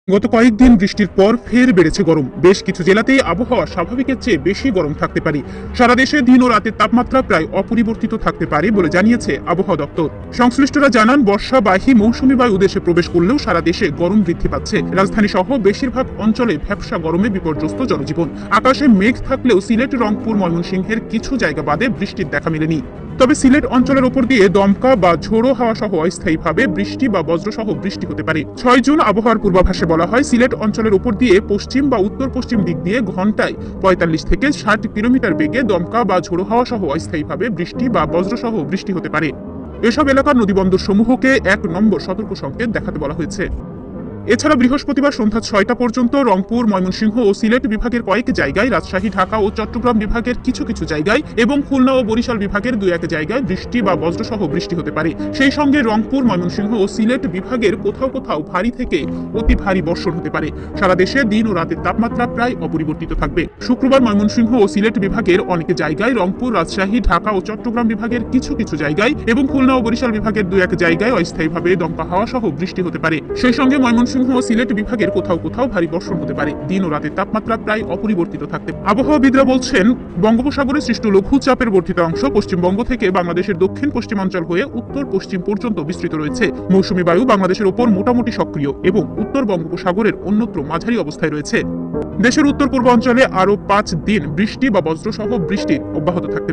গত কয়েকদিন বৃষ্টির পর ফের বেড়েছে গরম। বেশ কিছু জেলাতেই আবহাওয়া স্বাভাবিকের চেয়ে বেশি গরম থাকতে পারে। সারা দেশে দিন ও রাতের তাপমাত্রা প্রায় অপরিবর্তিত থাকতে পারে বলে জানিয়েছে আবহাওয়া দপ্তর। সংশ্লিষ্টরা জানান, বর্ষাবাহী মৌসুমী বায়ু দেশে প্রবেশ করলেও সারা দেশে গরম বৃদ্ধি পাচ্ছে। রাজধানী সহ বেশিরভাগ অঞ্চলে ভ্যাপসা গরমে বিপর্যস্ত জনজীবন। আকাশে মেঘ থাকলেও সিলেট, রংপুর, ময়মনসিংহের কিছু জায়গা বাদে বৃষ্টির দেখা মেলেনি। তবে সিলেট অঞ্চলের উপর দিয়ে দমকা বা ঝোড়ো হাওয়া সহ অস্থায়ীভাবে বৃষ্টি বা বজ্রসহ বৃষ্টি হতে পারে। 6 জুন আবহাওয়ার পূর্বাভাসে বলা হয়, সিলেট অঞ্চলের উপর দিয়ে পশ্চিম বা উত্তর পশ্চিম দিক দিয়ে ঘন্টায় 45 থেকে 60 কিলোমিটার বেগে দমকা বা ঝোড়ো হাওয়া সহ অস্থায়ীভাবে বৃষ্টি বা বজ্রসহ বৃষ্টি হতে পারে। এসব এলাকার নদীবন্দর সমূহকে 1 নম্বর সতর্ক সংকেত দেখাতে বলা হয়েছে। এছাড়া বৃহস্পতিবার সন্ধ্যা 6টা পর্যন্ত রংপুর, ময়মনসিংহ ও সিলেট বিভাগের কয়েক জায়গায়, রাজশাহী, ঢাকা ও চট্টগ্রাম বিভাগের কিছু কিছু জায়গায় এবং খুলনা ও বরিশাল বিভাগের 2-1 জায়গায় বৃষ্টি বা বজ্রসহ বৃষ্টি হতে পারে। সেই সঙ্গে রংপুর, ময়মনসিংহ ও সিলেট বিভাগের কোথাও কোথাও ভারী থেকে অতি ভারী বর্ষণ হতে পারে। সারা দেশে দিন ও রাতের তাপমাত্রা প্রায় অপরিবর্তিত থাকবে। শুক্রবার ময়মনসিংহ ও সিলেট বিভাগের অনেক জায়গায়, রংপুর, রাজশাহী, ঢাকা ও চট্টগ্রাম বিভাগের কিছু কিছু জায়গায় এবং খুলনা ও বরিশাল বিভাগের 2-1 জায়গায় অস্থায়ীভাবে দমকা হাওয়া সহ বৃষ্টি হতে পারে। সেই সঙ্গে ময়মনসিংহ ও সিলেট বিভাগের কোথাও কোথাও ভারী বর্ষণ হতে পারে। দিন ও রাতের তাপমাত্রা প্রায় অপরিবর্তিত থাকতে। আবহাওয়াবিদরা বলছেন, বঙ্গোপসাগরে সৃষ্ট লঘু চাপের বর্ধিত অংশ পশ্চিমবঙ্গ থেকে বাংলাদেশের দক্ষিণ পশ্চিমাঞ্চল হয়ে উত্তর পশ্চিম পর্যন্ত বিস্তৃত রয়েছে। মৌসুমী বায়ু বাংলাদেশের ওপর মোটামুটি সক্রিয় এবং উত্তর বঙ্গোপসাগরের অন্যত্র মাঝারি অবস্থায় রয়েছে। দেশের উত্তর পূর্বাঞ্চলে আরো 5 দিন বৃষ্টি বা বজ্রসহ বৃষ্টি অব্যাহত থাকতে পারে।